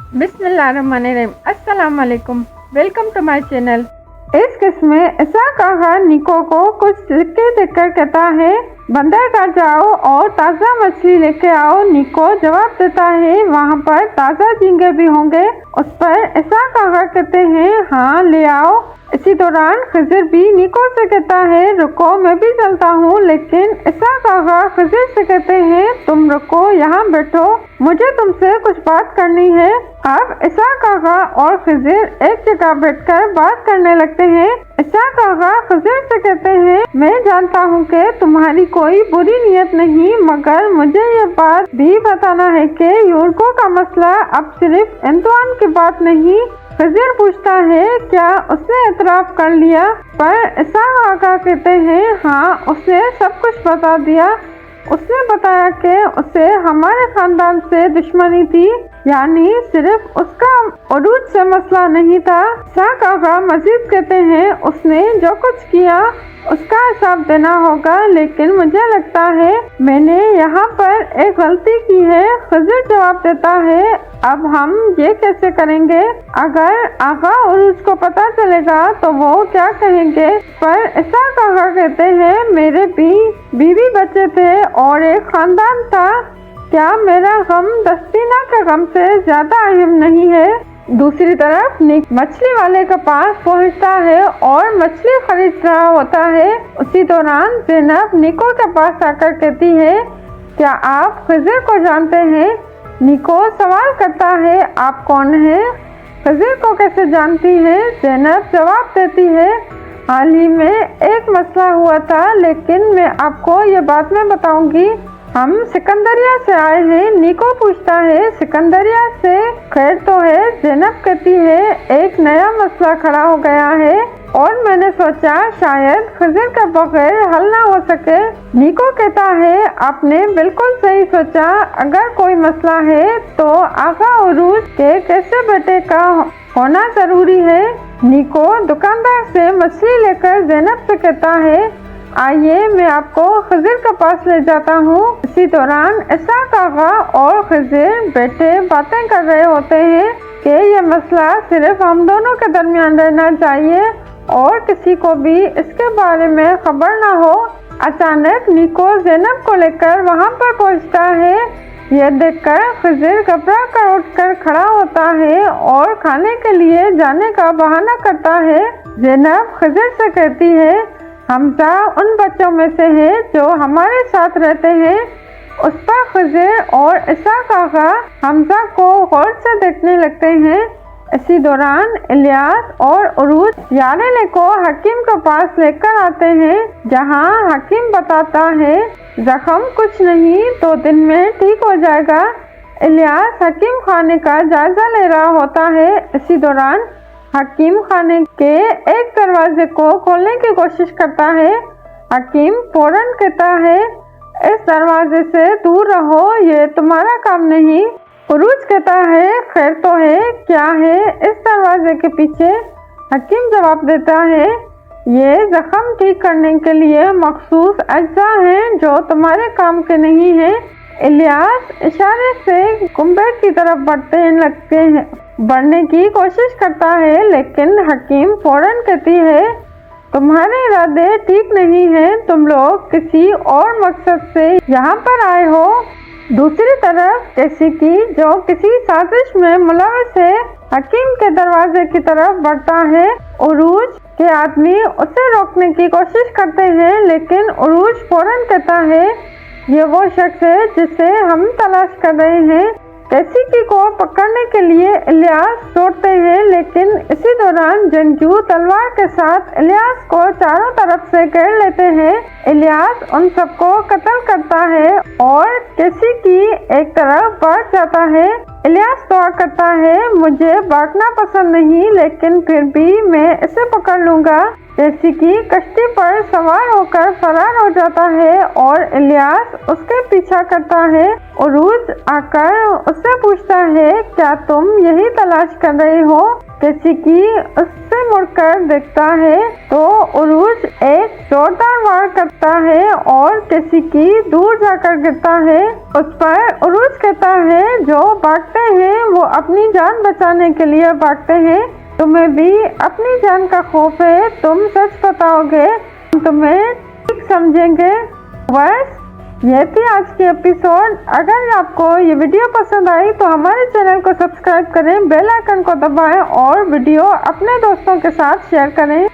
बिस्मिल्लाहिर्रहमानिर्रहीम। अस्सलाम वालेकुम, वेलकम टू माय चैनल। इस किस्म में इसाक आगा निको को कुछ सिक्के देकर कहता है, बंदरगाह जाओ और ताज़ा मछली लेके आओ। निको जवाब देता है, वहाँ पर ताज़ा झींगे भी होंगे। उस पर इसाक आगा कहते हैं, हाँ ले आओ। इसी दौरान खिज़र भी निको से कहता है, रुको मैं भी चलता हूँ। लेकिन इसाक आगा खिज़र से कहते हैं, तुम रुको, यहाँ बैठो, मुझे तुमसे कुछ बात करनी है। अब इसाक आगा और खिज़र एक जगह बैठकर बात करने लगते हैं। इसाक आगा खिज़र से कहते हैं, मैं जानता हूँ कि तुम्हारी कोई बुरी नीयत नहीं, मगर मुझे ये बात भी बताना है कि यूरको का मसला अब सिर्फ एंतुआन की बात नहीं। खिज़र पूछता है, क्या उसने एतराफ़ कर लिया? पर इसाक आगा कहते हैं, हाँ उसने सब कुछ बता दिया। उसने बताया कि उसे हमारे खानदान से दुश्मनी थी, यानी सिर्फ उसका उरूज से मसला नहीं था। इसाक आगा मजीद कहते हैं, उसने जो कुछ किया उसका हिसाब देना होगा, लेकिन मुझे लगता है मैंने यहाँ पर एक गलती की है। खिज़र जवाब देता है, अब हम ये कैसे करेंगे? अगर आगा उरूज को पता चलेगा तो वो क्या कहेंगे? पर इसाक आगा कहते हैं, मेरे भी बीवी बच्चे थे और एक खानदान था। क्या मेरा गम दस्तीना के गम से ज्यादा अहम नहीं है? दूसरी तरफ निक मछली वाले के पास पहुंचता है और मछली खरीद रहा होता है। उसी दौरान ज़ैनब निको के पास आकर कहती है, क्या आप खिज़र को जानते हैं? निको सवाल करता है, आप कौन हैं? खिज़र को कैसे जानती है? ज़ैनब जवाब देती है, हाल ही में एक मसला हुआ था, लेकिन मैं आपको ये बात में बताऊंगी। हम सिकंदरिया से आए हैं। निको पूछता है, सिकंदरिया से खैर तो है? ज़ैनब कहती है, एक नया मसला खड़ा हो गया है और मैंने सोचा शायद खिज़र के बगैर हल ना हो सके। निको कहता है, आपने बिल्कुल सही सोचा, अगर कोई मसला है तो आगा उरूज के कैसे बेटे का होना जरूरी है। निको दुकानदार से मछली लेकर ज़ैनब से कहता है, आइए मैं आपको खिज़र के पास ले जाता हूँ। इसी दौरान इसाक आगा और खिज़र बेटे बातें कर रहे होते हैं कि ये मसला सिर्फ हम दोनों के दरमियान रहना चाहिए और किसी को भी इसके बारे में खबर ना हो। अचानक निको ज़ैनब को लेकर वहाँ पर पहुँचता है। यह देखकर खिज़र घबरा कर उठकर खड़ा होता है और खाने के लिए जाने का बहाना करता है। ज़ैनब खिज़र से कहती है, हमजा उन बच्चों में से है जो हमारे साथ रहते हैं। उस पर खिज़र और इसाक आगा हमजा को गौर से देखने लगते हैं। इसी दौरान इलियास और उरूज यारेले को हकीम के पास लेकर आते हैं, जहां हकीम बताता है जख्म कुछ नहीं, 2 दिन में ठीक हो जाएगा। इलियास हकीम खाने का जायजा ले रहा होता है। इसी दौरान हकीम खाने के एक दरवाजे को खोलने की कोशिश करता है। हकीम फौरन कहता है, इस दरवाजे से दूर रहो, ये तुम्हारा काम नहीं। उरूज कहता है, खैर तो है, क्या है इस दरवाजे के पीछे? हकीम जवाब देता है, ये जख्म ठीक करने के लिए मखसूस अज्जा हैं जो तुम्हारे काम के नहीं हैं। इलियास इशारे से गुंबद की तरफ बढ़ने की कोशिश करता है, लेकिन हकीम फौरन कहती है, तुम्हारे इरादे ठीक नहीं हैं, तुम लोग किसी और मकसद से यहाँ पर आए हो। दूसरी तरफ कैसिकी, जो किसी साजिश में मुलविस है, हकीम के दरवाजे की तरफ बढ़ता है। उरूज के आदमी उसे रोकने की कोशिश करते हैं, लेकिन उरूज फौरन कहता है, ये वो शख्स है जिसे हम तलाश कर रहे हैं। कैसिकी को पकड़ने के लिए इलियास दौड़ते हैं, लेकिन इसी दौरान जंगजू तलवार के साथ इलियास को चारों तरफ से घेर लेते हैं। इलियास उन सबको कत्ल करता है और कैसिकी एक तरफ बढ़ जाता है। इलियास दुआ करता है, मुझे भागना पसंद नहीं, लेकिन फिर भी मैं इसे पकड़ लूंगा। कैसिकी कश्ती पर सवार होकर फरार हो जाता है और इलियास उसके पीछा करता है। उरूज आकर उससे पूछता है, क्या तुम यही तलाश कर रहे हो? किसी की उससे मुड़कर देखता है तो उरुज एक जोरदार वार करता है और किसी की दूर जाकर गिरता है। उस पर उरुज कहता है, जो भागते हैं वो अपनी जान बचाने के लिए भागते हैं। तुम्हें भी अपनी जान का खौफ है, तुम सच बताओगे, तुम्हें ठीक समझेंगे। बस ये थी आज की एपिसोड। अगर आपको ये वीडियो पसंद आई तो हमारे चैनल को सब्सक्राइब करें, बेल आइकन को दबाएं और वीडियो अपने दोस्तों के साथ शेयर करें।